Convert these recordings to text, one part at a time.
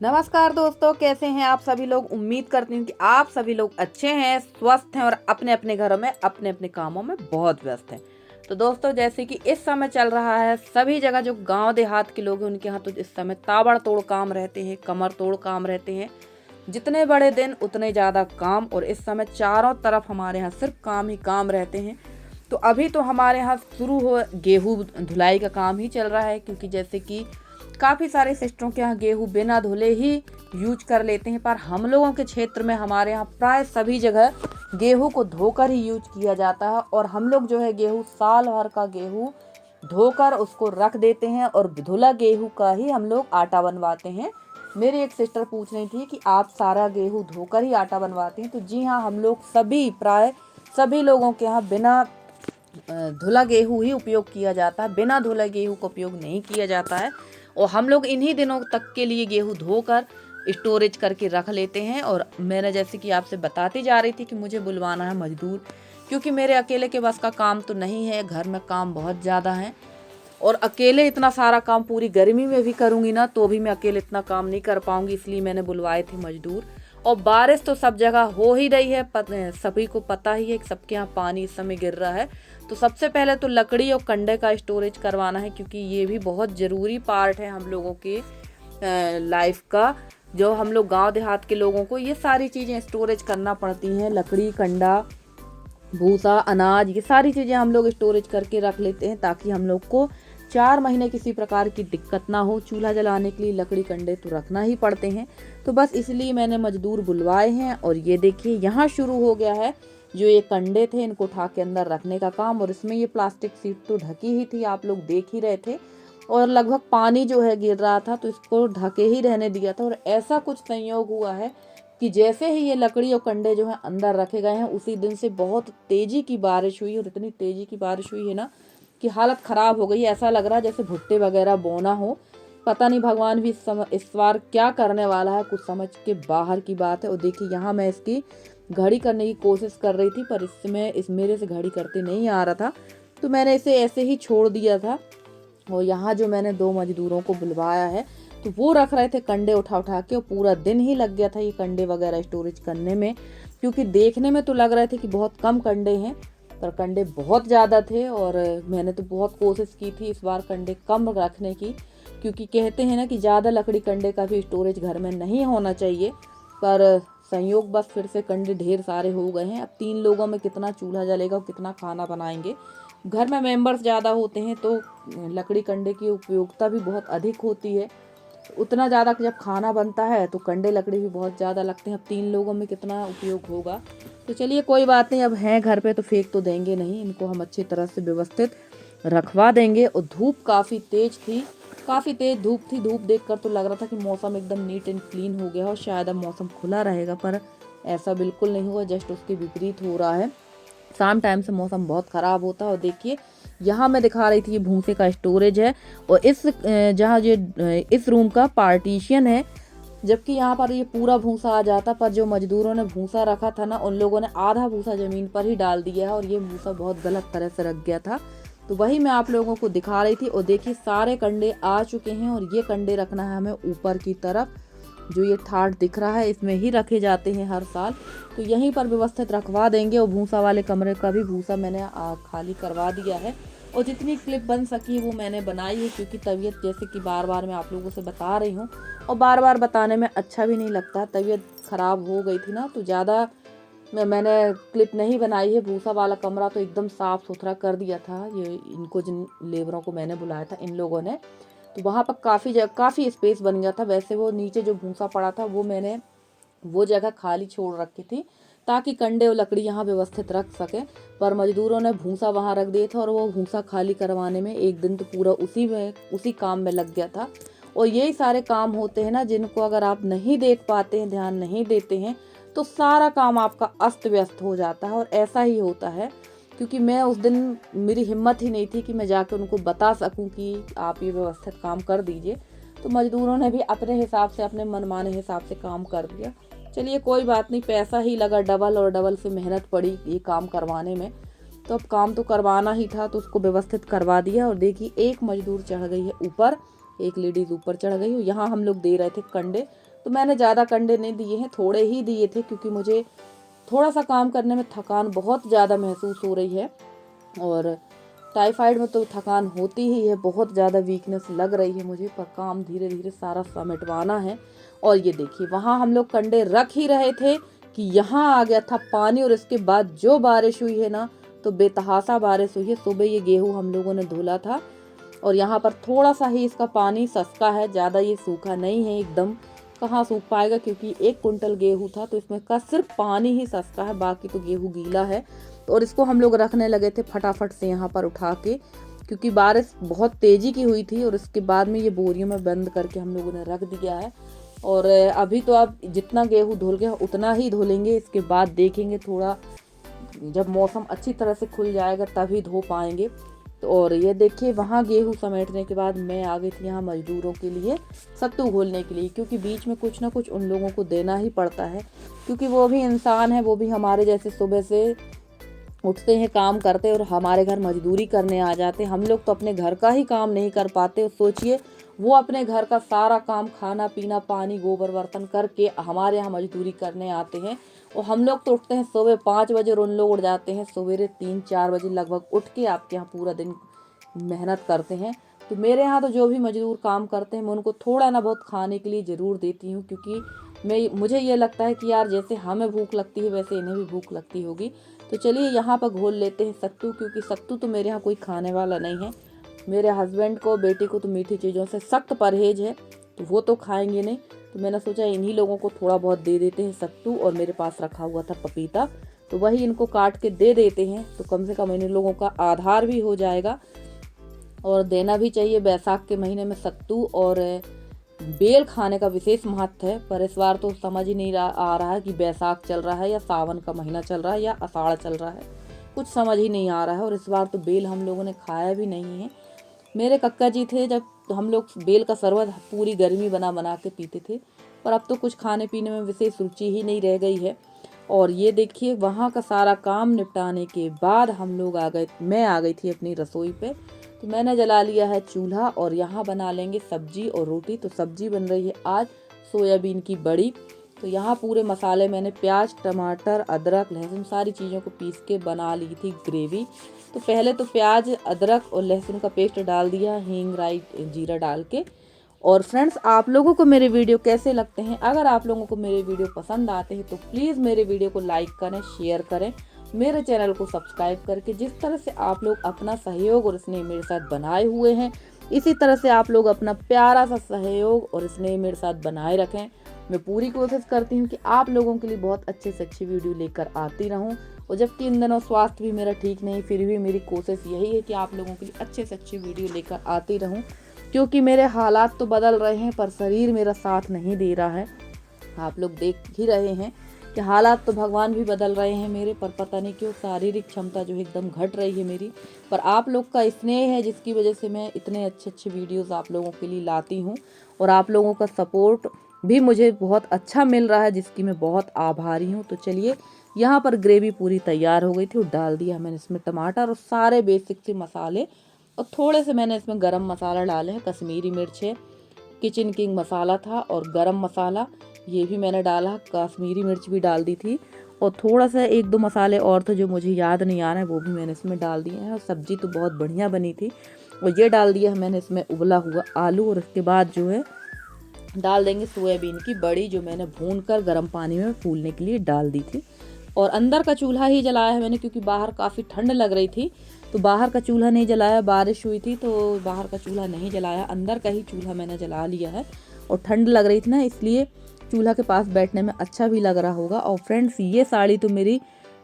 नमस्कार दोस्तों, कैसे हैं आप सभी लोग। उम्मीद करती हूँ कि आप सभी लोग अच्छे हैं, स्वस्थ हैं और अपने अपने घरों में अपने अपने कामों में बहुत व्यस्त हैं। तो दोस्तों, जैसे कि इस समय चल रहा है, सभी जगह जो गांव देहात के लोग हैं उनके यहाँ तो इस समय ताबड़तोड़ काम रहते हैं, कमर तोड़ काम रहते हैं। जितने बड़े दिन उतने ज़्यादा काम, और इस समय चारों तरफ हमारे यहाँ सिर्फ काम ही काम रहते हैं। तो अभी तो हमारे यहाँ शुरू हो गेहूँ धुलाई का काम ही चल रहा है, क्योंकि जैसे कि काफ़ी सारे सिस्टरों के यहाँ गेहूँ बिना धुले ही यूज कर लेते हैं, पर हम लोगों के क्षेत्र में हमारे यहाँ प्राय सभी जगह गेहूँ को धोकर ही यूज किया जाता है। और हम लोग जो है गेहूँ साल भर का गेहूँ धोकर उसको रख देते हैं और धुला गेहूँ का ही हम लोग आटा बनवाते हैं। मेरी एक सिस्टर पूछ रही थी कि आप सारा गेहूँ धोकर ही आटा बनवाते हैं, तो जी हाँ, हम लोग सभी प्राय सभी लोगों के यहाँ बिना धुला गेहूँ ही उपयोग किया जाता है, बिना धुला गेहूँ का उपयोग नहीं किया जाता है। और हम लोग इन्हीं दिनों तक के लिए गेहूँ धोकर स्टोरेज करके रख लेते हैं। और मैंने जैसे कि आपसे बताती जा रही थी कि मुझे बुलवाना है मजदूर, क्योंकि मेरे अकेले के बस का काम तो नहीं है, घर में काम बहुत ज़्यादा है। और अकेले इतना सारा काम पूरी गर्मी में भी करूँगी ना तो भी मैं अकेले इतना काम नहीं कर पाऊँगी, इसलिए मैंने बुलवाए थे मजदूर। और बारिश तो सब जगह हो ही रही है, सभी को पता ही है कि सबके यहाँ पानी इस समय गिर रहा है। तो सबसे पहले तो लकड़ी और कंडे का स्टोरेज करवाना है, क्योंकि ये भी बहुत ज़रूरी पार्ट है हम लोगों के लाइफ का। जो हम लोग गांव देहात के लोगों को ये सारी चीज़ें स्टोरेज करना पड़ती हैं, लकड़ी, कंडा, भूसा, अनाज, ये सारी चीज़ें हम लोग स्टोरेज करके रख लेते हैं, ताकि हम लोग को 4 महीने किसी प्रकार की दिक्कत ना हो। चूल्हा जलाने के लिए लकड़ी कंडे तो रखना ही पड़ते हैं। तो बस इसलिए मैंने मजदूर बुलवाए हैं। और ये देखिए, यहाँ शुरू हो गया है जो ये कंडे थे इनको उठा के अंदर रखने का काम। और इसमें ये प्लास्टिक सीट तो ढकी ही थी, आप लोग देख ही रहे थे, और लगभग पानी जो है गिर रहा था, तो इसको ढके ही रहने दिया था। और ऐसा कुछ संयोग हुआ है कि जैसे ही ये लकड़ी और कंडे जो है अंदर रखे गए हैं, उसी दिन से बहुत तेजी की बारिश हुई। और इतनी तेजी की बारिश हुई है ना कि हालत खराब हो गई। ऐसा लग रहा है जैसे भुट्टे वगैरह बोना हो। पता नहीं भगवान भी इस बार क्या करने वाला है, कुछ समझ के बाहर की बात है। और देखिए, यहाँ मैं इसकी घड़ी करने की कोशिश कर रही थी, पर इस मेरे से घड़ी करते नहीं आ रहा था, तो मैंने इसे ऐसे ही छोड़ दिया था। और यहाँ जो मैंने 2 मजदूरों को बुलवाया है, तो वो रख रहे थे कंडे उठा उठा के, और पूरा दिन ही लग गया था ये कंडे वगैरह स्टोरेज करने में। क्योंकि देखने में तो लग रहे थे कि बहुत कम कंडे हैं, पर कंडे बहुत ज़्यादा थे। और मैंने तो बहुत कोशिश की थी इस बार कंडे कम रखने की, क्योंकि कहते हैं ना कि ज़्यादा लकड़ी कंडे का भी स्टोरेज घर में नहीं होना चाहिए। पर संयोग बस फिर से कंडे ढेर सारे हो गए हैं। अब 3 लोगों में कितना चूल्हा जलेगा और कितना खाना बनाएंगे। घर में मेंबर्स ज़्यादा होते हैं तो लकड़ी कंडे की उपयोगिता भी बहुत अधिक होती है। उतना ज़्यादा जब खाना बनता है तो कंडे लकड़ी भी बहुत ज़्यादा लगते हैं। अब 3 लोगों में कितना उपयोग होगा। तो चलिए, कोई बात नहीं, अब हैं घर पे तो फेंक तो देंगे नहीं, इनको हम अच्छी तरह से व्यवस्थित रखवा देंगे। और धूप काफ़ी तेज थी, काफ़ी तेज धूप थी। धूप देखकर तो लग रहा था कि मौसम एकदम नीट एंड क्लीन हो गया और शायद अब मौसम खुला रहेगा, पर ऐसा बिल्कुल नहीं हुआ, जस्ट उसके विपरीत हो रहा है। शाम टाइम से मौसम बहुत ख़राब होता है। और देखिए, यहाँ मैं दिखा रही थी ये भूसे का स्टोरेज है, और जहाँ ये इस रूम का पार्टीशन है, जबकि यहाँ पर ये पूरा भूसा आ जाता, पर जो मजदूरों ने भूसा रखा था ना, उन लोगों ने आधा भूसा ज़मीन पर ही डाल दिया है, और ये भूसा बहुत गलत तरह से रख गया था। तो वही मैं आप लोगों को दिखा रही थी। और देखिए, सारे कंडे आ चुके हैं, और ये कंडे रखना है हमें ऊपर की तरफ। जो ये ठाठ दिख रहा है, इसमें ही रखे जाते हैं हर साल, तो यहीं पर व्यवस्थित रखवा देंगे। और भूसा वाले कमरे का भी भूसा मैंने खाली करवा दिया है। और जितनी क्लिप बन सकी वो मैंने बनाई है, क्योंकि तबीयत जैसे कि बार बार मैं आप लोगों से बता रही हूँ, और बार बार बताने में अच्छा भी नहीं लगता। तबीयत ख़राब हो गई थी ना, तो ज़्यादा मैंने क्लिप नहीं बनाई है। भूसा वाला कमरा तो एकदम साफ़ सुथरा कर दिया था, ये इनको जिन लेबरों को मैंने बुलाया था इन लोगों ने, तो वहाँ पर काफ़ी स्पेस बन गया था। वैसे वो नीचे जो भूसा पड़ा था वो मैंने वो जगह खाली छोड़ रखी थी, ताकि कंडे और लकड़ी यहाँ व्यवस्थित रख सकें। पर मजदूरों ने भूसा वहाँ रख दिया था, और वो भूसा खाली करवाने में एक दिन तो पूरा उसी काम में लग गया था। और यही सारे काम होते हैं ना, जिनको अगर आप नहीं देख पाते हैं, ध्यान नहीं देते हैं, तो सारा काम आपका अस्त व्यस्त हो जाता है। और ऐसा ही होता है, क्योंकि मैं उस दिन मेरी हिम्मत ही नहीं थी कि मैं जाकर उनको बता सकूं कि आप ये व्यवस्थित काम कर दीजिए। तो मजदूरों ने भी अपने हिसाब से, अपने मनमाने हिसाब से काम कर दिया। चलिए, कोई बात नहीं, पैसा ही लगा डबल, और डबल से मेहनत पड़ी ये काम करवाने में, तो अब काम तो करवाना ही था, तो उसको व्यवस्थित करवा दिया। और देखिए, एक मजदूर चढ़ गई है ऊपर, एक लेडीज़ ऊपर चढ़ गई है। यहाँ हम लोग दे रहे थे कंडे, तो मैंने ज़्यादा कंडे नहीं दिए हैं, थोड़े ही दिए थे, क्योंकि मुझे थोड़ा सा काम करने में थकान बहुत ज़्यादा महसूस हो रही है। और टाइफाइड में तो थकान होती ही है, बहुत ज़्यादा वीकनेस लग रही है मुझे, पर काम धीरे धीरे सारा समेटवाना है। और ये देखिए वहाँ हम लोग कंडे रख ही रहे थे कि यहाँ आ गया था पानी, और इसके बाद जो बारिश हुई है ना, तो बेतहासा बारिश हुई है। सुबह ये गेहूँ हम लोगों ने धुला था, और यहाँ पर थोड़ा सा ही इसका पानी सस्ता है, ज़्यादा ये सूखा नहीं है एकदम, कहाँ सूख पाएगा, क्योंकि 1 कुंटल गेहूँ था, तो इसमें का सिर्फ पानी ही सस्ता है, बाकी तो गेहूँ गीला है। और इसको हम लोग रखने लगे थे फटाफट से यहाँ पर उठा के, क्योंकि बारिश बहुत तेज़ी की हुई थी। और इसके बाद में ये बोरियों में बंद करके हम लोगों ने रख दिया है। और अभी तो आप जितना गेहूँ धुल गया उतना ही धुलेंगे, इसके बाद देखेंगे थोड़ा जब मौसम अच्छी तरह से खुल जाएगा तभी धो पाएंगे। तो और ये देखिए वहाँ गेहूँ समेटने के बाद मैं आ गई थी यहाँ मजदूरों के लिए सत्तू घोलने के लिए, क्योंकि बीच में कुछ ना कुछ उन लोगों को देना ही पड़ता है, क्योंकि वो भी इंसान है, वो भी हमारे जैसे सुबह से उठते हैं, काम करते और हमारे घर मजदूरी करने आ जाते। हम लोग तो अपने घर का ही काम नहीं कर पाते, सोचिए वो अपने घर का सारा काम, खाना पीना, पानी, गोबर, बर्तन करके हमारे यहाँ मजदूरी करने आते हैं। और हम लोग तो उठते हैं सुबह 5 बजे और उन लोग उठ जाते हैं सवेरे 3-4 बजे लगभग उठ के आपके यहाँ पूरा दिन मेहनत करते हैं। तो मेरे यहाँ तो जो भी मजदूर काम करते हैं मैं उनको थोड़ा ना बहुत खाने के लिए ज़रूर देती हूँ, क्योंकि मुझे ये लगता है कि यार जैसे हमें भूख लगती है वैसे इन्हें भी भूख लगती होगी। तो चलिए यहाँ पर घोल लेते हैं सत्तू, क्योंकि सत्तू तो मेरे यहाँ कोई खाने वाला नहीं है। मेरे हस्बैंड को, बेटे को तो मीठी चीज़ों से सख्त परहेज है, तो वो तो खाएंगे नहीं। तो मैंने सोचा इन्हीं लोगों को थोड़ा बहुत दे देते हैं सत्तू, और मेरे पास रखा हुआ था पपीता, तो वही इनको काट के दे देते हैं, तो कम से कम इन लोगों का आधार भी हो जाएगा। और देना भी चाहिए, बैसाख के महीने में सत्तू और बेल खाने का विशेष महत्व है। पर इस बार तो समझ ही नहीं आ रहा है कि बैसाख चल रहा है या सावन का महीना चल रहा है या आषाढ़ चल रहा है, कुछ समझ ही नहीं आ रहा है। और इस बार तो बेल हम लोगों ने खाया भी नहीं है। मेरे कक्का जी थे जब, तो हम लोग बेल का शरबत पूरी गर्मी बना बना के पीते थे, पर अब तो कुछ खाने पीने में विशेष रुचि ही नहीं रह गई है। और ये देखिए वहाँ का सारा काम निपटाने के बाद मैं आ गई थी अपनी रसोई पे। तो मैंने जला लिया है चूल्हा, और यहाँ बना लेंगे सब्जी और रोटी। तो सब्जी बन रही है आज सोयाबीन की बड़ी। तो यहाँ पूरे मसाले मैंने प्याज, टमाटर, अदरक, लहसुन सारी चीज़ों को पीस के बना ली थी ग्रेवी। तो पहले तो प्याज, अदरक और लहसुन का पेस्ट डाल दिया, हींग, राई, जीरा डाल के। और फ्रेंड्स आप लोगों को मेरे वीडियो कैसे लगते हैं? अगर आप लोगों को मेरे वीडियो पसंद आते हैं तो प्लीज़ मेरे वीडियो को लाइक करें, शेयर करें, मेरे चैनल को सब्सक्राइब करके। जिस तरह से आप लोग अपना सहयोग और स्नेह मेरे साथ बनाए हुए हैं, इसी तरह से आप लोग अपना प्यारा सा सहयोग और स्नेह मेरे साथ बनाए रखें। मैं पूरी कोशिश करती हूँ कि आप लोगों के लिए बहुत अच्छे से अच्छी वीडियो लेकर आती रहूँ। और जबकि इन दिनों स्वास्थ्य भी मेरा ठीक नहीं, फिर भी मेरी कोशिश यही है कि आप लोगों के लिए अच्छे से अच्छी वीडियो लेकर आती रहूँ, क्योंकि मेरे हालात तो बदल रहे हैं पर शरीर मेरा साथ नहीं दे रहा है। आप लोग देख ही रहे हैं कि हालात तो भगवान भी बदल रहे हैं मेरे, पर पता नहीं क्यों शारीरिक क्षमता जो एकदम घट रही है मेरी। पर आप लोग का स्नेह है जिसकी वजह से मैं इतने अच्छे अच्छे वीडियोस आप लोगों के लिए लाती हूँ, और आप लोगों का सपोर्ट भी मुझे बहुत अच्छा मिल रहा है, जिसकी मैं बहुत आभारी हूँ। तो चलिए यहाँ पर ग्रेवी पूरी तैयार हो गई थी, और डाल दिया मैंने इसमें टमाटर और सारे बेसिक से मसाले, और थोड़े से मैंने इसमें गरम मसाला डाले हैं, कश्मीरी मिर्च है, किचन किंग मसाला था, और गरम मसाला ये भी मैंने डाला, कश्मीरी मिर्च भी डाल दी थी, और थोड़ा सा 1-2 मसाले और थे जो मुझे याद नहीं आ रहे हैं, वो भी मैंने इसमें डाल दिए हैं। और सब्जी तो बहुत बढ़िया बनी थी। और ये डाल दिया है मैंने इसमें उबला हुआ आलू, और उसके बाद जो है डाल देंगे सोयाबीन की बड़ी, जो मैंने भून कर गर्म पानी में फूलने के लिए डाल दी थी। और अंदर का चूल्हा ही जलाया है मैंने, क्योंकि बाहर काफ़ी ठंड लग रही थी, तो बाहर का चूल्हा नहीं जलाया, बारिश हुई थी तो बाहर का चूल्हा नहीं जलाया, अंदर का ही चूल्हा मैंने जला लिया है। और ठंड लग रही थी ना, इसलिए चूल्हा के पास बैठने में अच्छा भी लग रहा होगा। और फ्रेंड्स ये साड़ी तो मेरी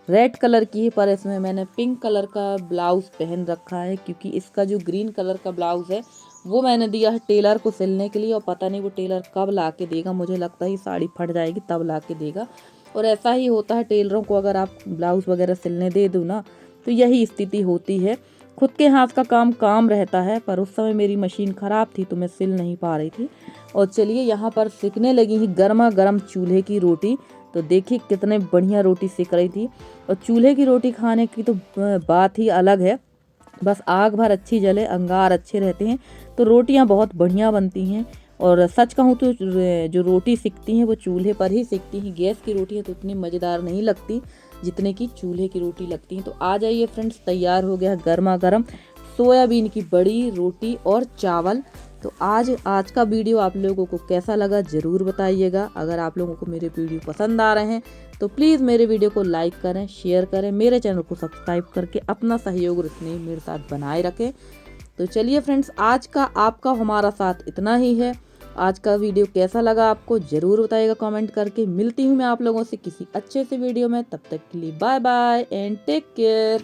रेड कलर की है, पर इसमें मैंने पिंक कलर का ब्लाउज़ पहन रखा है, क्योंकि इसका जो ग्रीन कलर का ब्लाउज़ है वो मैंने दिया है टेलर को सिलने के लिए, और पता नहीं वो टेलर कब ला के देगा, मुझे लगता है साड़ी फट जाएगी तब ला के देगा। और ऐसा ही होता है टेलरों को, अगर आप ब्लाउज़ वगैरह सिलने दे दो ना तो यही स्थिति होती है। खुद के हाथ का काम रहता है, पर उस समय मेरी मशीन ख़राब थी तो मैं सिल नहीं पा रही थी। और चलिए यहाँ पर सिकने लगी ही गर्मा गर्म चूल्हे की रोटी। तो देखिए कितने बढ़िया रोटी सिक रही थी, और चूल्हे की रोटी खाने की तो बात ही अलग है। बस आग भर अच्छी जले, अंगार अच्छे रहते हैं तो रोटियां बहुत बढ़िया बनती हैं। और सच कहूँ तो जो रोटी सिकती हैं वो चूल्हे पर ही सिकती हैं। गैस की रोटी है तो उतनी मज़ेदार नहीं लगती जितने की चूल्हे की रोटी लगती हैं। तो आ जाइए फ्रेंड्स, तैयार हो गया गर्मा गर्म सोयाबीन की बड़ी रोटी और चावल। तो आज का वीडियो आप लोगों को कैसा लगा ज़रूर बताइएगा। अगर आप लोगों को मेरे वीडियो पसंद आ रहे हैं तो प्लीज़ मेरे वीडियो को लाइक करें, शेयर करें, मेरे चैनल को सब्सक्राइब करके अपना सहयोग और स्नेह मेरे साथ बनाए रखें। तो चलिए फ्रेंड्स, आज का आपका हमारा साथ इतना ही है। आज का वीडियो कैसा लगा आपको ज़रूर बताइएगा कमेंट करके। मिलती हूँ मैं आप लोगों से किसी अच्छे से वीडियो में, तब तक के लिए bye bye and take care.